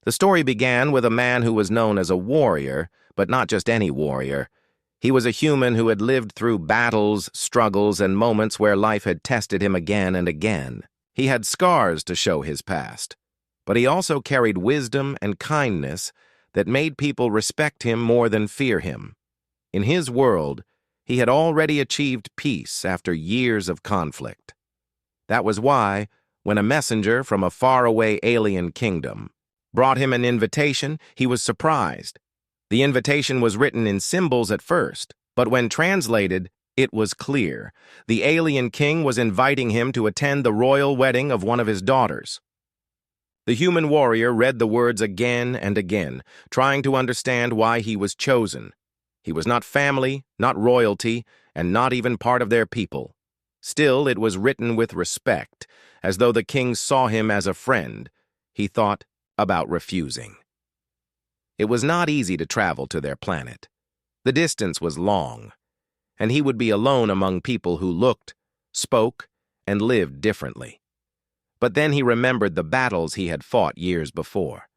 The story began with a man who was known as a warrior, but not just any warrior. He was a human who had lived through battles, struggles, and moments where life had tested him again and again. He had scars to show his past, but he also carried wisdom and kindness that made people respect him more than fear him. In his world, he had already achieved peace after years of conflict. That was why, when a messenger from a faraway alien kingdom brought him an invitation, he was surprised. The invitation was written in symbols at first, but when translated, it was clear. The alien king was inviting him to attend the royal wedding of one of his daughters. The human warrior read the words again and again, trying to understand why he was chosen. He was not family, not royalty, and not even part of their people. Still, it was written with respect, as though the king saw him as a friend. He thought about refusing. It was not easy to travel to their planet. The distance was long, and he would be alone among people who looked, spoke, and lived differently. But then he remembered the battles he had fought years before.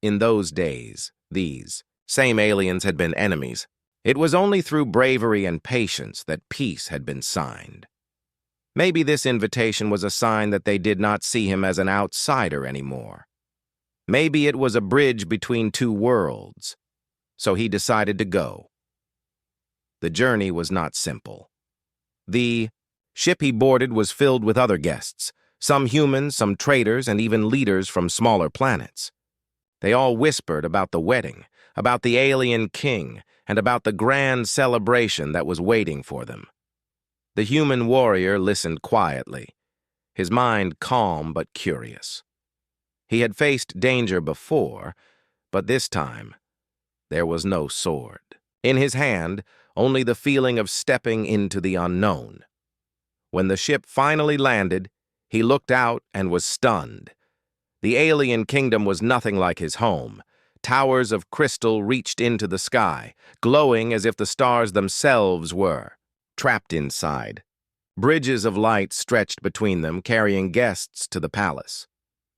In those days, these same aliens had been enemies. It was only through bravery and patience that peace had been signed. Maybe this invitation was a sign that they did not see him as an outsider anymore. Maybe it was a bridge between two worlds. So he decided to go. The journey was not simple. The ship he boarded was filled with other guests, some humans, some traders, and even leaders from smaller planets. They all whispered about the wedding, about the alien king, and about the grand celebration that was waiting for them. The human warrior listened quietly, his mind calm but curious. He had faced danger before, but this time, there was no sword. In his hand, only the feeling of stepping into the unknown. When the ship finally landed, he looked out and was stunned. The alien kingdom was nothing like his home. Towers of crystal reached into the sky, glowing as if the stars themselves were trapped inside. Bridges of light stretched between them, carrying guests to the palace.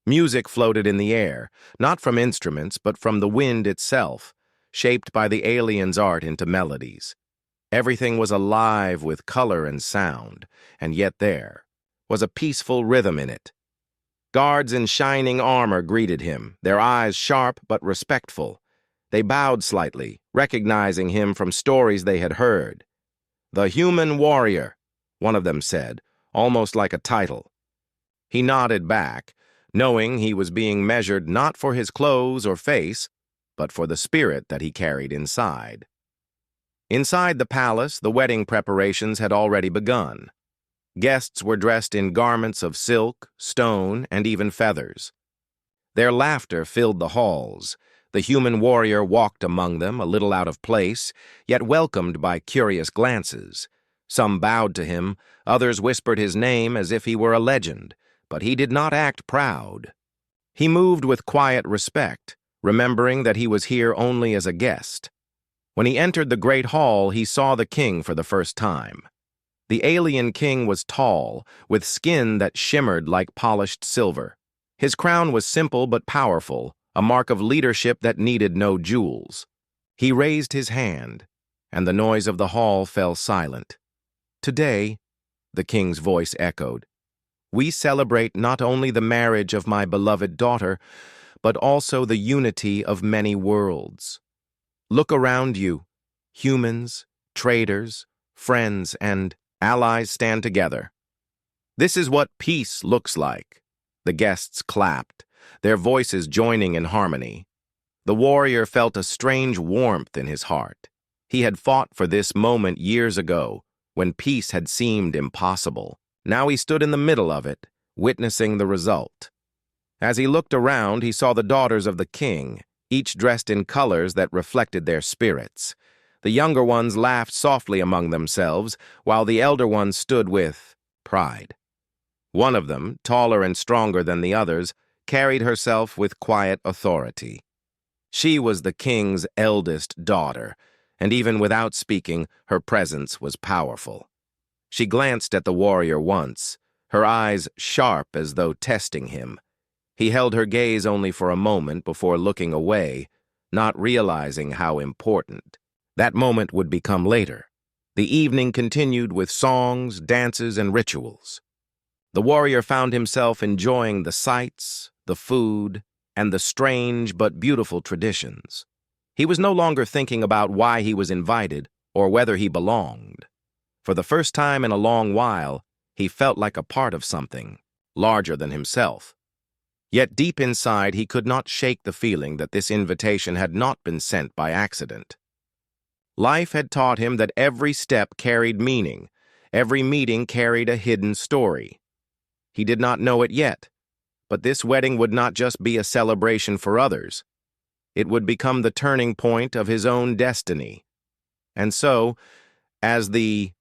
Music floated in the air, not from instruments, but from the wind itself, shaped by the aliens' art into melodies. Everything was alive with color and sound, and yet there was a peaceful rhythm in it. Guards in shining armor greeted him, their eyes sharp but respectful. They bowed slightly, recognizing him from stories they had heard. "The human warrior," one of them said, almost like a title. He nodded back, knowing he was being measured not for his clothes or face, but for the spirit that he carried inside. Inside the palace, the wedding preparations had already begun. Guests were dressed in garments of silk, stone, and even feathers. Their laughter filled the halls. The human warrior walked among them, a little out of place, yet welcomed by curious glances. Some bowed to him, others whispered his name as if he were a legend, but he did not act proud. He moved with quiet respect, remembering that he was here only as a guest. When he entered the great hall, he saw the king for the first time. The alien king was tall, with skin that shimmered like polished silver. His crown was simple but powerful, a mark of leadership that needed no jewels. He raised his hand, and the noise of the hall fell silent. "Today," the king's voice echoed, "we celebrate not only the marriage of my beloved daughter, but also the unity of many worlds. Look around you. Humans, traders, friends, and allies stand together. This is what peace looks like." The guests clapped, their voices joining in harmony. The warrior felt a strange warmth in his heart. He had fought for this moment years ago, when peace had seemed impossible. Now he stood in the middle of it, witnessing the result. As he looked around, he saw the daughters of the king, each dressed in colors that reflected their spirits. The younger ones laughed softly among themselves, while the elder ones stood with pride. One of them, taller and stronger than the others, carried herself with quiet authority. She was the king's eldest daughter, and even without speaking, her presence was powerful. She glanced at the warrior once, her eyes sharp as though testing him. He held her gaze only for a moment before looking away, not realizing how important that moment would become later. The evening continued with songs, dances, and rituals. The warrior found himself enjoying the sights, the food, and the strange but beautiful traditions. He was no longer thinking about why he was invited or whether he belonged. For the first time in a long while, he felt like a part of something larger than himself. Yet deep inside, he could not shake the feeling that this invitation had not been sent by accident. Life had taught him that every step carried meaning, every meeting carried a hidden story. He did not know it yet, but this wedding would not just be a celebration for others. It would become the turning point of his own destiny. And so, as the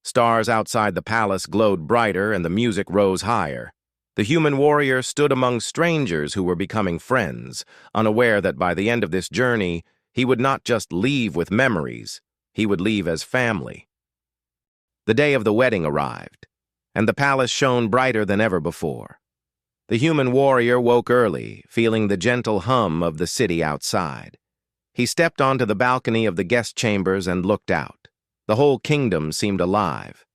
stars outside the palace glowed brighter and the music rose higher, the human warrior stood among strangers who were becoming friends, unaware that by the end of this journey, he would not just leave with memories, he would leave as family. The day of the wedding arrived, and the palace shone brighter than ever before. The human warrior woke early, feeling the gentle hum of the city outside. He stepped onto the balcony of the guest chambers and looked out. The whole kingdom seemed alive.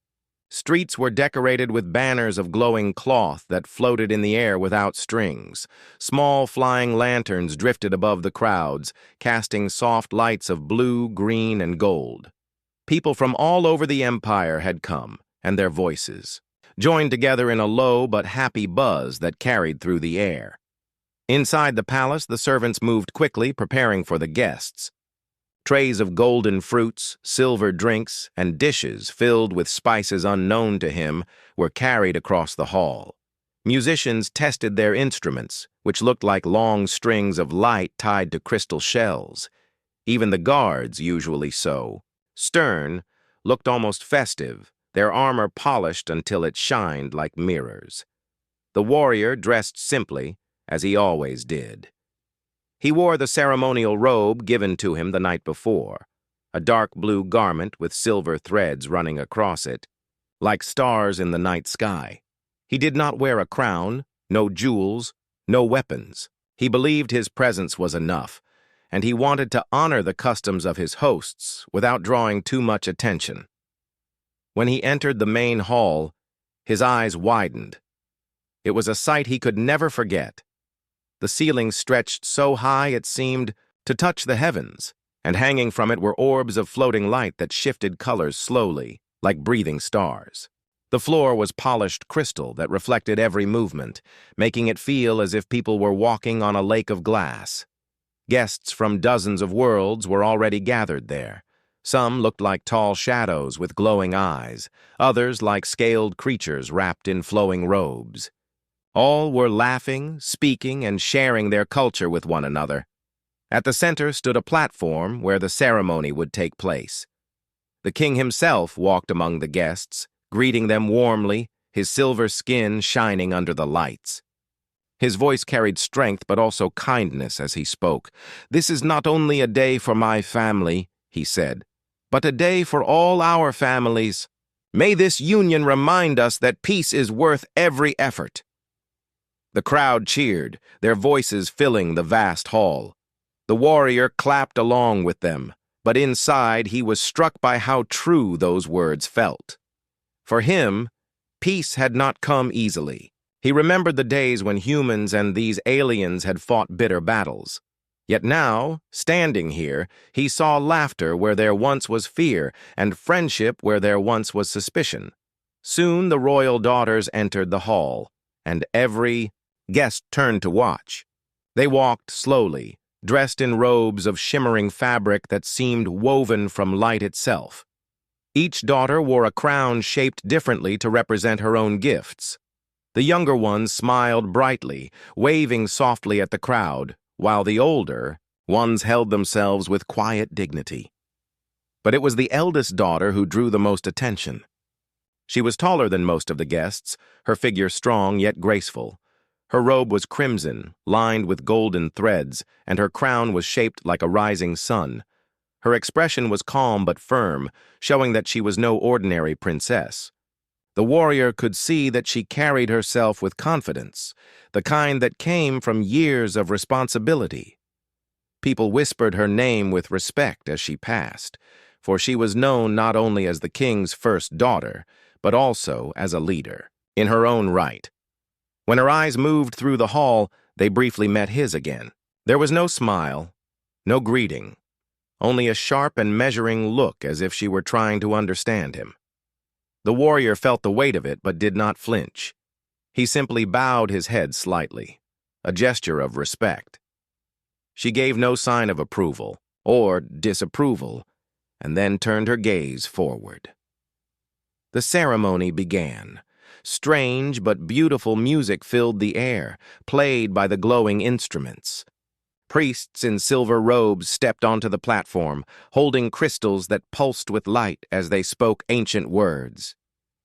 Streets were decorated with banners of glowing cloth that floated in the air without strings. Small flying lanterns drifted above the crowds, casting soft lights of blue, green, and gold. People from all over the empire had come, and their voices joined together in a low but happy buzz that carried through the air. Inside the palace, the servants moved quickly, preparing for the guests. Trays of golden fruits, silver drinks, and dishes filled with spices unknown to him were carried across the hall. Musicians tested their instruments, which looked like long strings of light tied to crystal shells. Even the guards, usually so stern, looked almost festive, their armor polished until it shined like mirrors. The warrior dressed simply, as he always did. He wore the ceremonial robe given to him the night before, a dark blue garment with silver threads running across it, like stars in the night sky. He did not wear a crown, no jewels, no weapons. He believed his presence was enough, and he wanted to honor the customs of his hosts without drawing too much attention. When he entered the main hall, his eyes widened. It was a sight he could never forget. The ceiling stretched so high it seemed to touch the heavens, and hanging from it were orbs of floating light that shifted colors slowly, like breathing stars. The floor was polished crystal that reflected every movement, making it feel as if people were walking on a lake of glass. Guests from dozens of worlds were already gathered there. Some looked like tall shadows with glowing eyes, others like scaled creatures wrapped in flowing robes. All were laughing, speaking, and sharing their culture with one another. At the center stood a platform where the ceremony would take place. The king himself walked among the guests, greeting them warmly, his silver skin shining under the lights. His voice carried strength but also kindness as he spoke. "This is not only a day for my family," he said, "but a day for all our families. May this union remind us that peace is worth every effort." The crowd cheered, their voices filling the vast hall. The warrior clapped along with them, but inside he was struck by how true those words felt. For him, peace had not come easily. He remembered the days when humans and these aliens had fought bitter battles. Yet now, standing here, he saw laughter where there once was fear, and friendship where there once was suspicion. Soon the royal daughters entered the hall, and every guest turned to watch. They walked slowly, dressed in robes of shimmering fabric that seemed woven from light itself. Each daughter wore a crown shaped differently to represent her own gifts. The younger ones smiled brightly, waving softly at the crowd, while the older ones held themselves with quiet dignity. But it was the eldest daughter who drew the most attention. She was taller than most of the guests, her figure strong yet graceful. Her robe was crimson, lined with golden threads, and her crown was shaped like a rising sun. Her expression was calm but firm, showing that she was no ordinary princess. The warrior could see that she carried herself with confidence, the kind that came from years of responsibility. People whispered her name with respect as she passed, for she was known not only as the king's first daughter, but also as a leader, in her own right. When her eyes moved through the hall, they briefly met his again. There was no smile, no greeting, only a sharp and measuring look as if she were trying to understand him. The warrior felt the weight of it but did not flinch. He simply bowed his head slightly, a gesture of respect. She gave no sign of approval or disapproval, and then turned her gaze forward. The ceremony began. Strange but beautiful music filled the air, played by the glowing instruments. Priests in silver robes stepped onto the platform, holding crystals that pulsed with light as they spoke ancient words.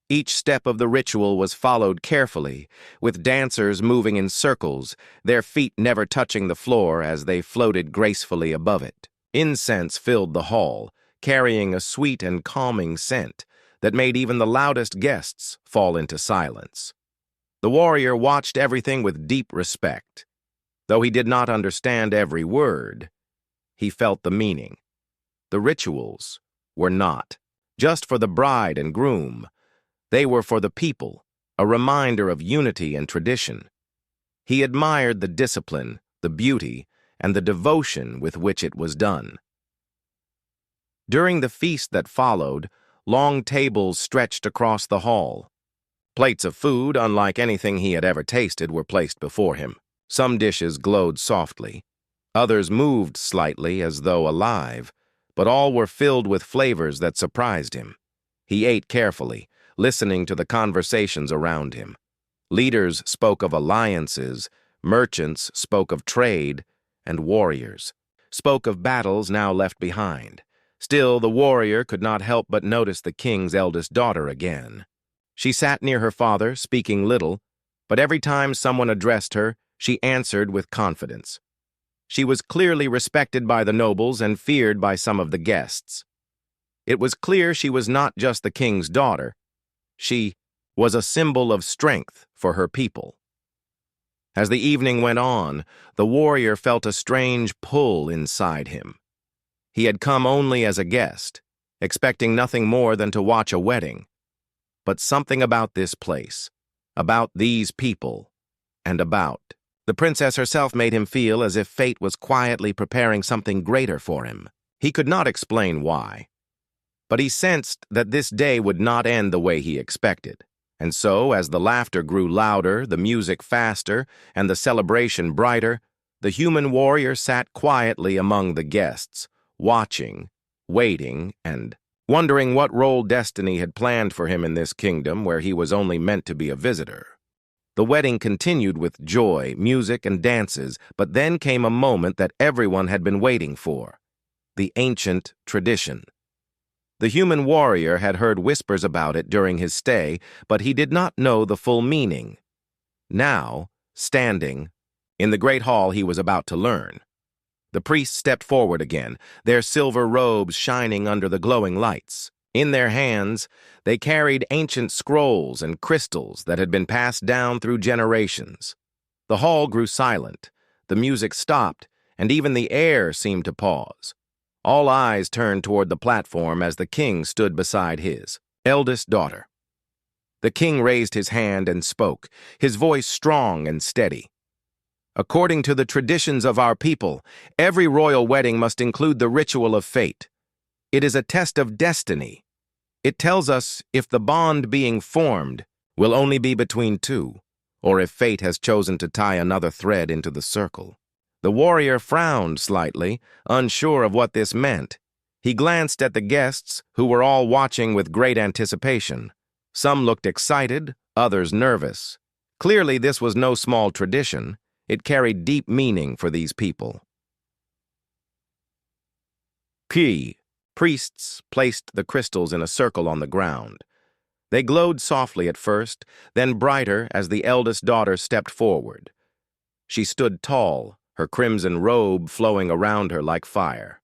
Each step of the ritual was followed carefully, with dancers moving in circles, their feet never touching the floor as they floated gracefully above it. Incense filled the hall, carrying a sweet and calming scent that made even the loudest guests fall into silence. The warrior watched everything with deep respect. Though he did not understand every word, he felt the meaning. The rituals were not just for the bride and groom. They were for the people, a reminder of unity and tradition. He admired the discipline, the beauty, and the devotion with which it was done. During the feast that followed, long tables stretched across the hall. Plates of food, unlike anything he had ever tasted, were placed before him. Some dishes glowed softly. Others moved slightly as though alive, but all were filled with flavors that surprised him. He ate carefully, listening to the conversations around him. Leaders spoke of alliances, merchants spoke of trade, and warriors spoke of battles now left behind. Still, the warrior could not help but notice the king's eldest daughter again. She sat near her father, speaking little, but every time someone addressed her, she answered with confidence. She was clearly respected by the nobles and feared by some of the guests. It was clear she was not just the king's daughter. She was a symbol of strength for her people. As the evening went on, the warrior felt a strange pull inside him. He had come only as a guest, expecting nothing more than to watch a wedding. But something about this place, about these people, and about the princess herself made him feel as if fate was quietly preparing something greater for him. He could not explain why, but he sensed that this day would not end the way he expected. And so, as the laughter grew louder, the music faster, and the celebration brighter, the human warrior sat quietly among the guests, watching, waiting, and wondering what role destiny had planned for him in this kingdom where he was only meant to be a visitor. The wedding continued with joy, music, and dances, but then came a moment that everyone had been waiting for: the ancient tradition. The human warrior had heard whispers about it during his stay, but he did not know the full meaning. Now, standing in the great hall, he was about to learn. The priests stepped forward again, their silver robes shining under the glowing lights. In their hands, they carried ancient scrolls and crystals that had been passed down through generations. The hall grew silent, the music stopped, and even the air seemed to pause. All eyes turned toward the platform as the king stood beside his eldest daughter. The king raised his hand and spoke, his voice strong and steady. According to the traditions of our people, every royal wedding must include the ritual of fate. It is a test of destiny. It tells us if the bond being formed will only be between two, or if fate has chosen to tie another thread into the circle. The warrior frowned slightly, unsure of what this meant. He glanced at the guests, who were all watching with great anticipation. Some looked excited, others nervous. Clearly, this was no small tradition. It carried deep meaning for these people. Priests placed the crystals in a circle on the ground. They glowed softly at first, then brighter as the eldest daughter stepped forward. She stood tall, her crimson robe flowing around her like fire.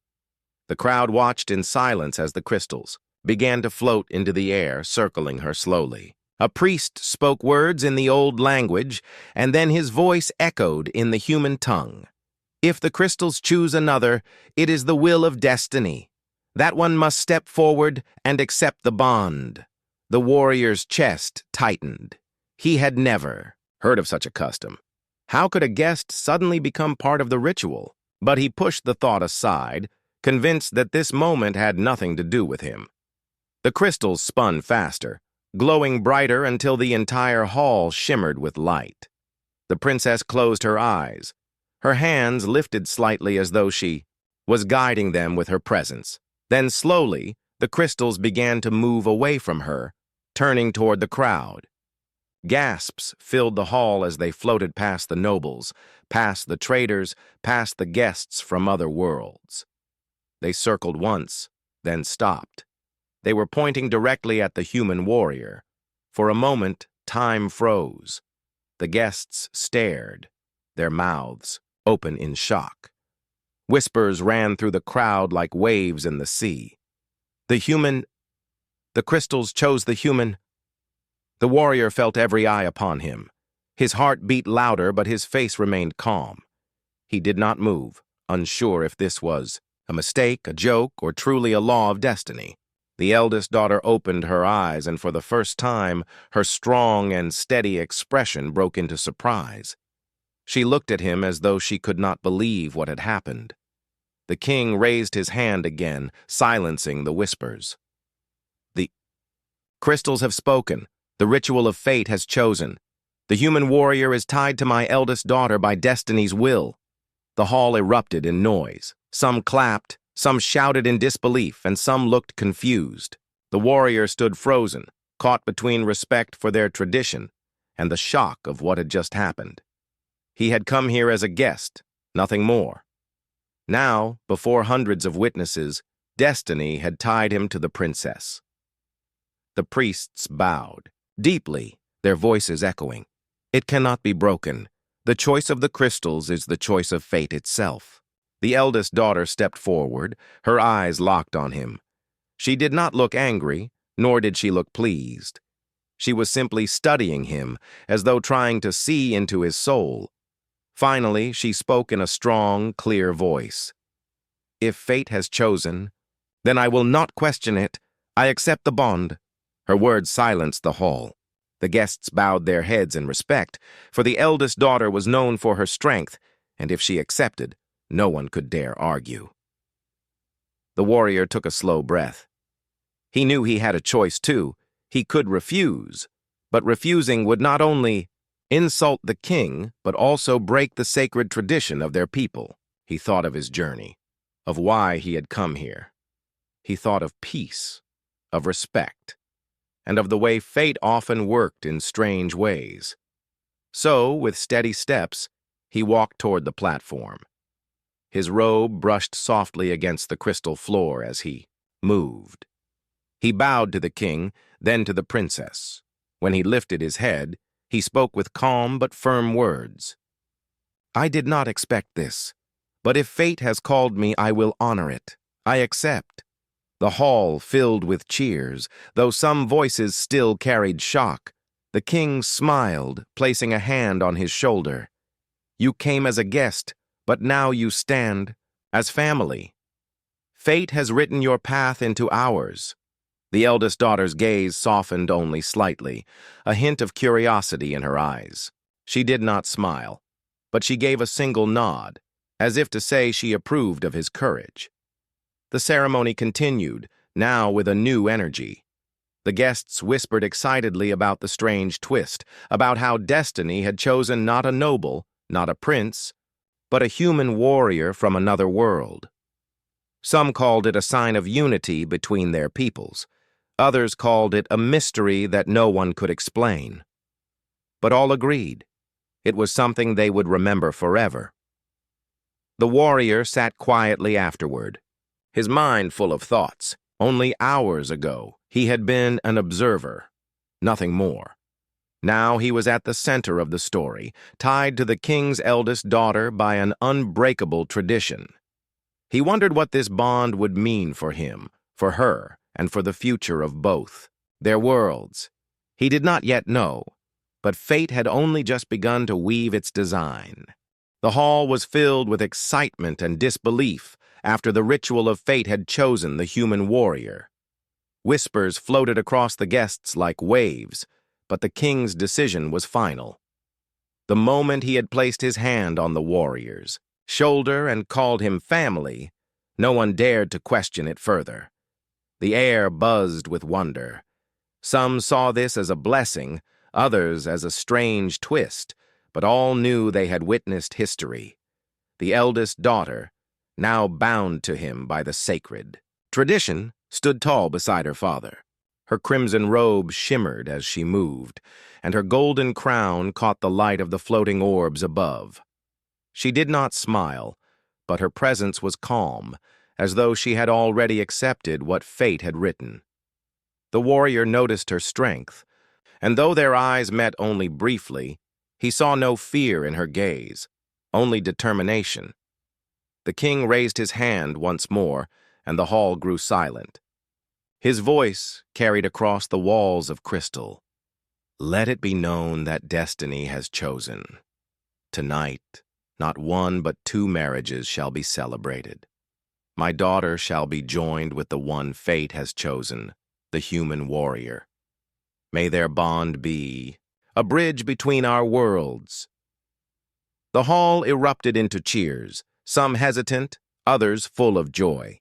The crowd watched in silence as the crystals began to float into the air, circling her slowly. A priest spoke words in the old language, and then his voice echoed in the human tongue. If the crystals choose another, it is the will of destiny. That one must step forward and accept the bond. The warrior's chest tightened. He had never heard of such a custom. How could a guest suddenly become part of the ritual? But he pushed the thought aside, convinced that this moment had nothing to do with him. The crystals spun faster, glowing brighter until the entire hall shimmered with light. The princess closed her eyes. Her hands lifted slightly as though she was guiding them with her presence. Then slowly, the crystals began to move away from her, turning toward the crowd. Gasps filled the hall as they floated past the nobles, past the traders, past the guests from other worlds. They circled once, then stopped. They were pointing directly at the human warrior. For a moment, time froze. The guests stared, their mouths open in shock. Whispers ran through the crowd like waves in the sea. The crystals chose the human. The warrior felt every eye upon him. His heart beat louder, but his face remained calm. He did not move, unsure if this was a mistake, a joke, or truly a law of destiny. The eldest daughter opened her eyes, and for the first time, her strong and steady expression broke into surprise. She looked at him as though she could not believe what had happened. The king raised his hand again, silencing the whispers. The crystals have spoken. The ritual of fate has chosen. The human warrior is tied to my eldest daughter by destiny's will. The hall erupted in noise. Some clapped, some shouted in disbelief, and some looked confused. The warrior stood frozen, caught between respect for their tradition and the shock of what had just happened. He had come here as a guest, nothing more. Now, before hundreds of witnesses, destiny had tied him to the princess. The priests bowed, deeply, their voices echoing. It cannot be broken. The choice of the crystals is the choice of fate itself. The eldest daughter stepped forward, her eyes locked on him. She did not look angry, nor did she look pleased. She was simply studying him, as though trying to see into his soul. Finally, she spoke in a strong, clear voice. If fate has chosen, then I will not question it. I accept the bond. Her words silenced the hall. The guests bowed their heads in respect, for the eldest daughter was known for her strength, and if she accepted, no one could dare argue. The warrior took a slow breath. He knew he had a choice too. He could refuse, but refusing would not only insult the king, but also break the sacred tradition of their people. He thought of his journey, of why he had come here. He thought of peace, of respect, and of the way fate often worked in strange ways. So, with steady steps, he walked toward the platform. His robe brushed softly against the crystal floor as he moved. He bowed to the king, then to the princess. When he lifted his head, he spoke with calm but firm words. I did not expect this, but if fate has called me, I will honor it. I accept. The hall filled with cheers, though some voices still carried shock. The king smiled, placing a hand on his shoulder. You came as a guest, but now you stand as family. Fate has written your path into ours. The eldest daughter's gaze softened only slightly, a hint of curiosity in her eyes. She did not smile, but she gave a single nod, as if to say she approved of his courage. The ceremony continued, now with a new energy. The guests whispered excitedly about the strange twist, about how destiny had chosen not a noble, not a prince, but a human warrior from another world. Some called it a sign of unity between their peoples. Others called it a mystery that no one could explain. But all agreed. It was something they would remember forever. The warrior sat quietly afterward, his mind full of thoughts. Only hours ago, he had been an observer, nothing more. Now he was at the center of the story, tied to the king's eldest daughter by an unbreakable tradition. He wondered what this bond would mean for him, for her, and for the future of both, their worlds. He did not yet know, but fate had only just begun to weave its design. The hall was filled with excitement and disbelief after the ritual of fate had chosen the human warrior. Whispers floated across the guests like waves, but the king's decision was final. The moment he had placed his hand on the warrior's shoulder and called him family, no one dared to question it further. The air buzzed with wonder. Some saw this as a blessing, others as a strange twist, but all knew they had witnessed history. The eldest daughter, now bound to him by the sacred. Tradition stood tall beside her father. Her crimson robe shimmered as she moved, and her golden crown caught the light of the floating orbs above. She did not smile, but her presence was calm, as though she had already accepted what fate had written. The warrior noticed her strength, and though their eyes met only briefly, he saw no fear in her gaze, only determination. The king raised his hand once more, and the hall grew silent. His voice carried across the walls of crystal. Let it be known that destiny has chosen. Tonight, not one but 2 marriages shall be celebrated. My daughter shall be joined with the one fate has chosen, the human warrior. May their bond be a bridge between our worlds. The hall erupted into cheers, some hesitant, others full of joy.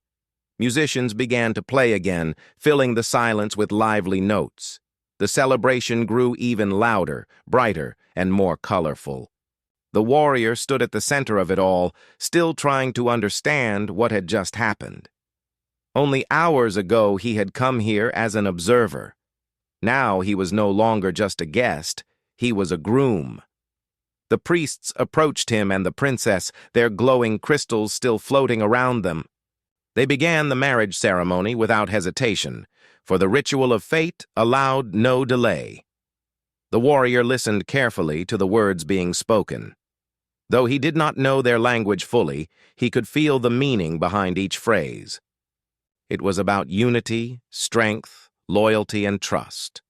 Musicians began to play again, filling the silence with lively notes. The celebration grew even louder, brighter, and more colorful. The warrior stood at the center of it all, still trying to understand what had just happened. Only hours ago he had come here as an observer. Now he was no longer just a guest, he was a groom. The priests approached him and the princess, their glowing crystals still floating around them. They began the marriage ceremony without hesitation, for the ritual of fate allowed no delay. The warrior listened carefully to the words being spoken. Though he did not know their language fully, he could feel the meaning behind each phrase. It was about unity, strength, loyalty, and trust.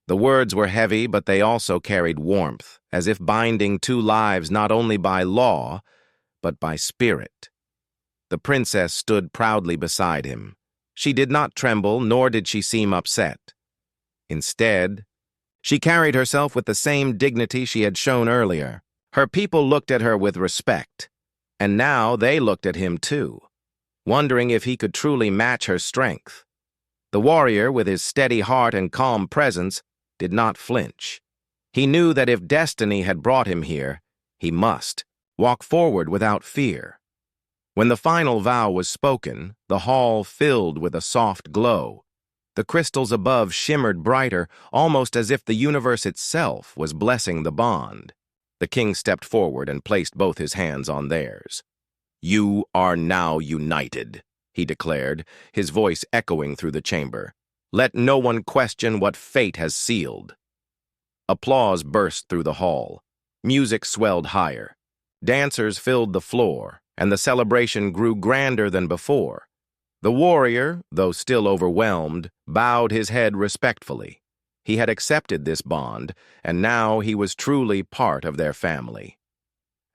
The words were heavy, but they also carried warmth, as if binding 2 lives not only by law, but by spirit. The princess stood proudly beside him. She did not tremble, nor did she seem upset. Instead, she carried herself with the same dignity she had shown earlier. Her people looked at her with respect, and now they looked at him too, wondering if he could truly match her strength. The warrior, with his steady heart and calm presence, did not flinch. He knew that if destiny had brought him here, he must walk forward without fear. When the final vow was spoken, the hall filled with a soft glow. The crystals above shimmered brighter, almost as if the universe itself was blessing the bond. The king stepped forward and placed both his hands on theirs. "You are now united," he declared, his voice echoing through the chamber. "Let no one question what fate has sealed." Applause burst through the hall. Music swelled higher. Dancers filled the floor, and the celebration grew grander than before. The warrior, though still overwhelmed, bowed his head respectfully. He had accepted this bond, and now he was truly part of their family.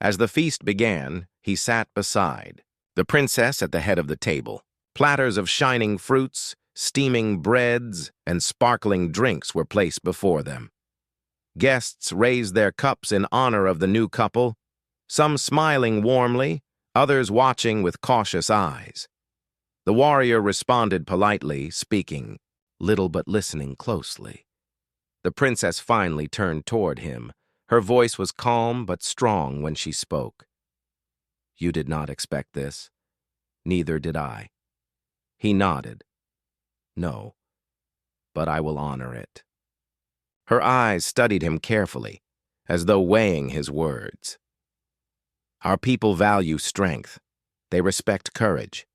As the feast began, he sat beside the princess at the head of the table. Platters of shining fruits, steaming breads, and sparkling drinks were placed before them. Guests raised their cups in honor of the new couple, some smiling warmly, others watching with cautious eyes. The warrior responded politely, speaking little but listening closely. The princess finally turned toward him. Her voice was calm but strong when she spoke. "You did not expect this. Neither did I." He nodded. "No, but I will honor it." Her eyes studied him carefully, as though weighing his words. "Our people value strength. They respect courage.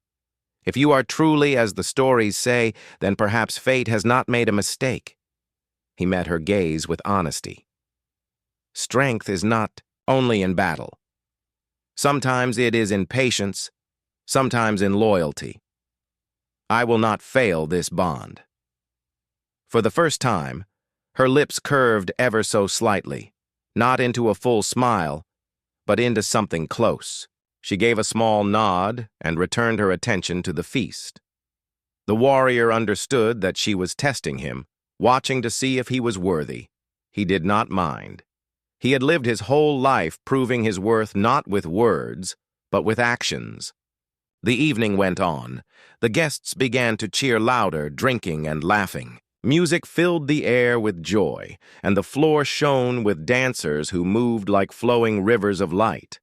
If you are truly as the stories say, then perhaps fate has not made a mistake." He met her gaze with honesty. "Strength is not only in battle. Sometimes it is in patience, sometimes in loyalty. I will not fail this bond." For the first time, Her lips curved ever so slightly, not into a full smile, but into something close. She gave a small nod and returned her attention to the feast. The warrior understood that she was testing him, watching to see if he was worthy. He did not mind. He had lived his whole life proving his worth not with words, but with actions. The evening went on. The guests began to cheer louder, drinking and laughing. Music filled the air with joy, and the floor shone with dancers who moved like flowing rivers of light.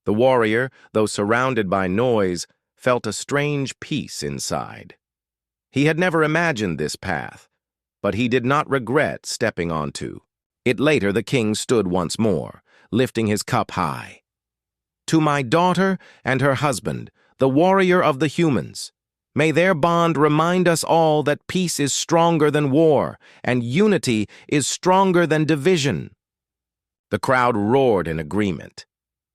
The warrior, though surrounded by noise, felt a strange peace inside. He had never imagined this path, but he did not regret stepping onto it. Later, the king stood once more, lifting his cup high. To my daughter and her husband, the warrior of the humans, may their bond remind us all that peace is stronger than war, and unity is stronger than division. The crowd roared in agreement.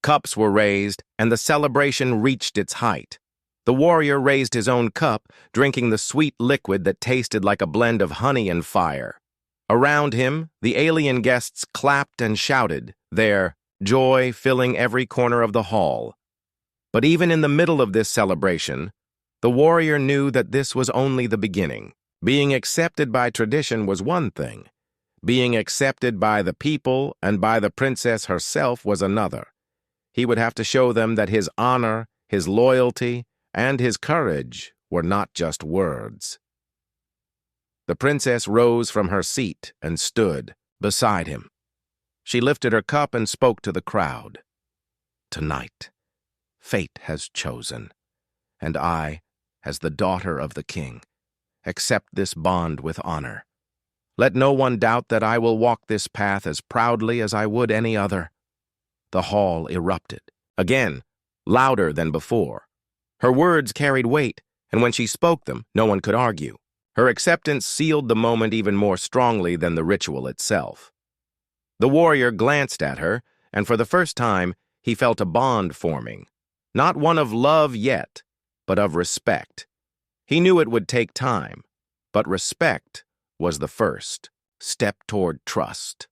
Cups were raised, and the celebration reached its height. The warrior raised his own cup, drinking the sweet liquid that tasted like a blend of honey and fire. Around him, the alien guests clapped and shouted, their joy filling every corner of the hall. But even in the middle of this celebration, the warrior knew that this was only the beginning. Being accepted by tradition was one thing. Being accepted by the people and by the princess herself was another. He would have to show them that his honor, his loyalty, and his courage were not just words. The princess rose from her seat and stood beside him. She lifted her cup and spoke to the crowd. Tonight, fate has chosen, and I, as the daughter of the king, accept this bond with honor. Let no one doubt that I will walk this path as proudly as I would any other. The hall erupted, again, louder than before. Her words carried weight, and when she spoke them, no one could argue. Her acceptance sealed the moment even more strongly than the ritual itself. The warrior glanced at her, and for the first time, he felt a bond forming. Not one of love yet, but of respect. He knew it would take time, but respect was the first step toward trust.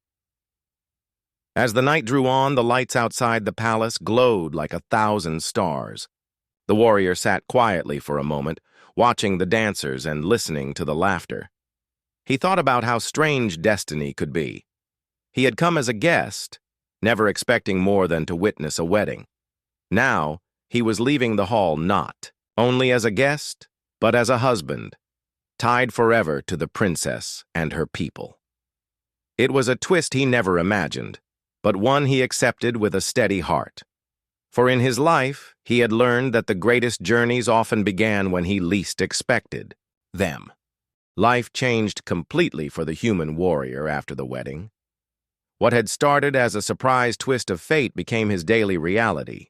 As the night drew on, the lights outside the palace glowed like 1,000 stars. The warrior sat quietly for a moment, watching the dancers and listening to the laughter. He thought about how strange destiny could be. He had come as a guest, never expecting more than to witness a wedding. Now, he was leaving the hall not only as a guest, but as a husband, tied forever to the princess and her people. It was a twist he never imagined, but one he accepted with a steady heart. For in his life, he had learned that the greatest journeys often began when he least expected them. Life changed completely for the human warrior after the wedding. What had started as a surprise twist of fate became his daily reality.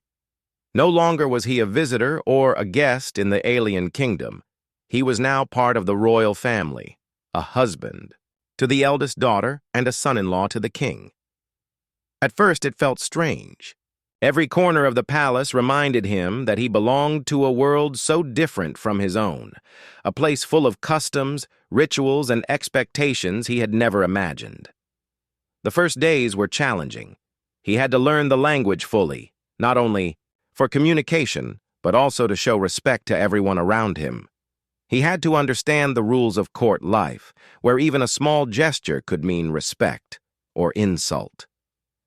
No longer was he a visitor or a guest in the alien kingdom. He was now part of the royal family, a husband to the eldest daughter and a son-in-law to the king. At first it felt strange. Every corner of the palace reminded him that he belonged to a world so different from his own, a place full of customs, rituals, and expectations he had never imagined. The first days were challenging. He had to learn the language fully, not only for communication, but also to show respect to everyone around him. He had to understand the rules of court life, where even a small gesture could mean respect or insult.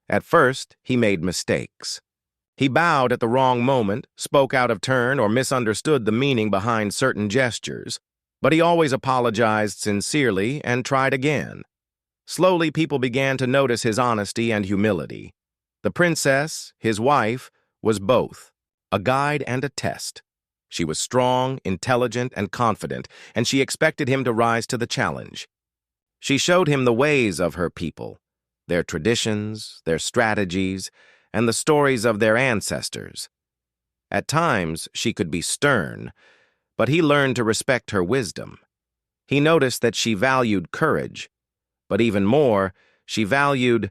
At first, he made mistakes. He bowed at the wrong moment, spoke out of turn, or misunderstood the meaning behind certain gestures, but he always apologized sincerely and tried again. Slowly, people began to notice his honesty and humility. The princess, his wife, was both a guide and a test. She was strong, intelligent, and confident, and she expected him to rise to the challenge. She showed him the ways of her people, their traditions, their strategies, and the stories of their ancestors. At times, she could be stern, but he learned to respect her wisdom. He noticed that she valued courage, but even more, she valued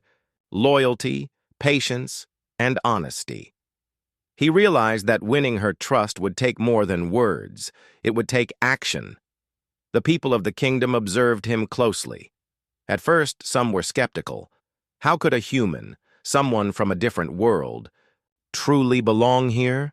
loyalty, patience, and honesty. He realized that winning her trust would take more than words. It would take action. The people of the kingdom observed him closely. At first, some were skeptical. How could a human, someone from a different world, truly belong here?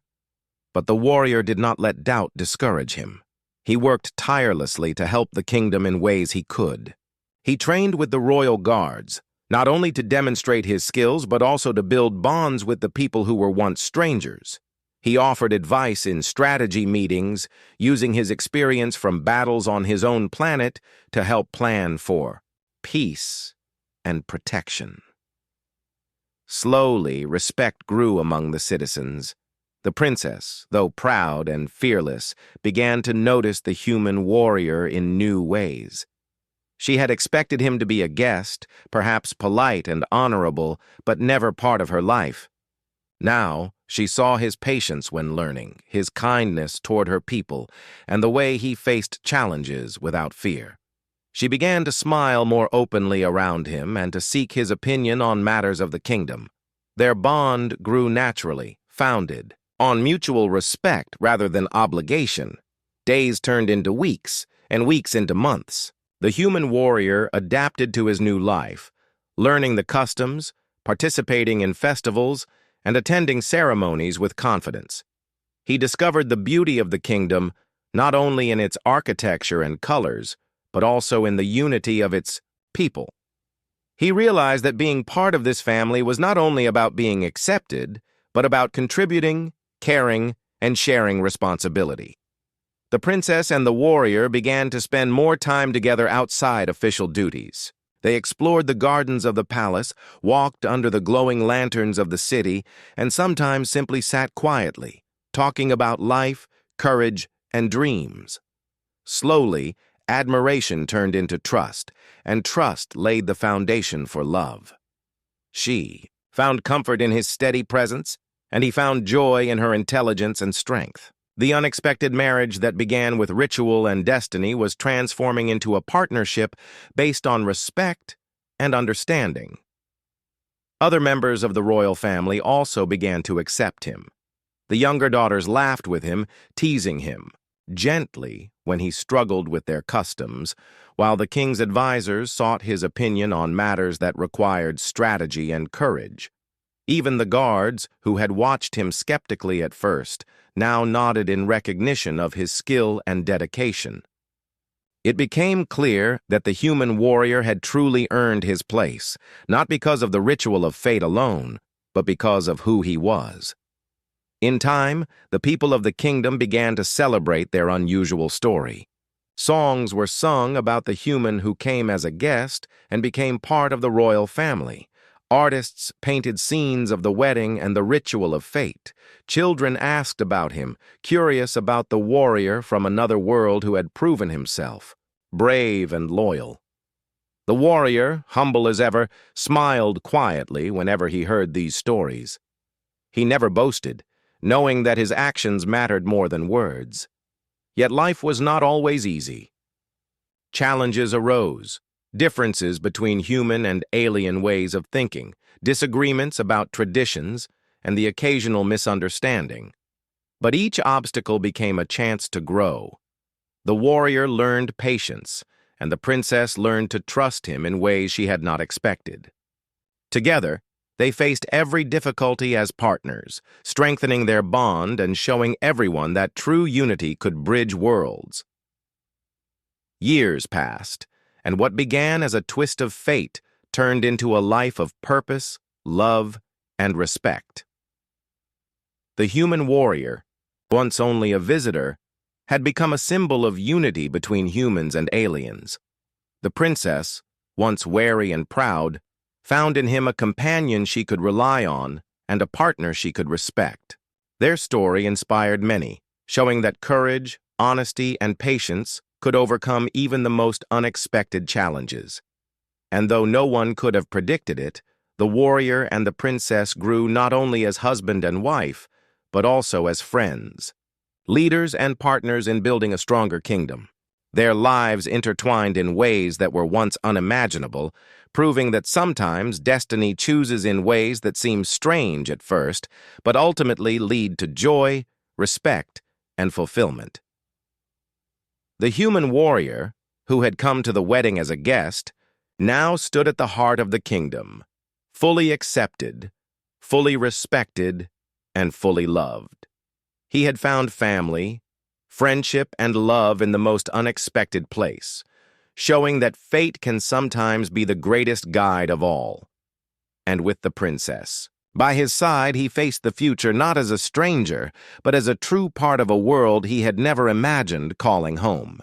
But the warrior did not let doubt discourage him. He worked tirelessly to help the kingdom in ways he could. He trained with the royal guards, not only to demonstrate his skills but also to build bonds with the people who were once strangers. He offered advice in strategy meetings, using his experience from battles on his own planet to help plan for peace and protection. Slowly, respect grew among the citizens. The princess, though proud and fearless, began to notice the human warrior in new ways. She had expected him to be a guest, perhaps polite and honorable, but never part of her life. Now, she saw his patience when learning, his kindness toward her people, and the way he faced challenges without fear. She began to smile more openly around him and to seek his opinion on matters of the kingdom. Their bond grew naturally, founded on mutual respect rather than obligation. Days turned into weeks, and weeks into months. The human warrior adapted to his new life, learning the customs, participating in festivals, and attending ceremonies with confidence. He discovered the beauty of the kingdom not only in its architecture and colors, but also in the unity of its people. He realized that being part of this family was not only about being accepted, but about contributing, caring, and sharing responsibility. The princess and the warrior began to spend more time together outside official duties. They explored the gardens of the palace, walked under the glowing lanterns of the city, and sometimes simply sat quietly, talking about life, courage, and dreams. Slowly, admiration turned into trust, and trust laid the foundation for love. She found comfort in his steady presence, and he found joy in her intelligence and strength. The unexpected marriage that began with ritual and destiny was transforming into a partnership based on respect and understanding. Other members of the royal family also began to accept him. The younger daughters laughed with him, teasing him gently when he struggled with their customs, while the king's advisors sought his opinion on matters that required strategy and courage. Even the guards, who had watched him skeptically at first, now nodded in recognition of his skill and dedication. It became clear that the human warrior had truly earned his place, not because of the ritual of fate alone, but because of who he was. In time, the people of the kingdom began to celebrate their unusual story. Songs were sung about the human who came as a guest and became part of the royal family. Artists painted scenes of the wedding and the ritual of fate. Children asked about him, curious about the warrior from another world who had proven himself, brave and loyal. The warrior, humble as ever, smiled quietly whenever he heard these stories. He never boasted, knowing that his actions mattered more than words. Yet life was not always easy. Challenges arose. Differences between human and alien ways of thinking, disagreements about traditions, and the occasional misunderstanding. But each obstacle became a chance to grow. The warrior learned patience, and the princess learned to trust him in ways she had not expected. Together, they faced every difficulty as partners, strengthening their bond and showing everyone that true unity could bridge worlds. Years passed, and what began as a twist of fate turned into a life of purpose, love, and respect. The human warrior, once only a visitor, had become a symbol of unity between humans and aliens. The princess, once wary and proud, found in him a companion she could rely on and a partner she could respect. Their story inspired many, showing that courage, honesty, and patience could overcome even the most unexpected challenges. And though no one could have predicted it, the warrior and the princess grew not only as husband and wife, but also as friends, leaders and partners in building a stronger kingdom. Their lives intertwined in ways that were once unimaginable, proving that sometimes destiny chooses in ways that seem strange at first, but ultimately lead to joy, respect, and fulfillment. The human warrior, who had come to the wedding as a guest, now stood at the heart of the kingdom, fully accepted, fully respected, and fully loved. He had found family, friendship, and love in the most unexpected place, showing that fate can sometimes be the greatest guide of all. And with the princess. By his side, he faced the future not as a stranger, but as a true part of a world he had never imagined calling home.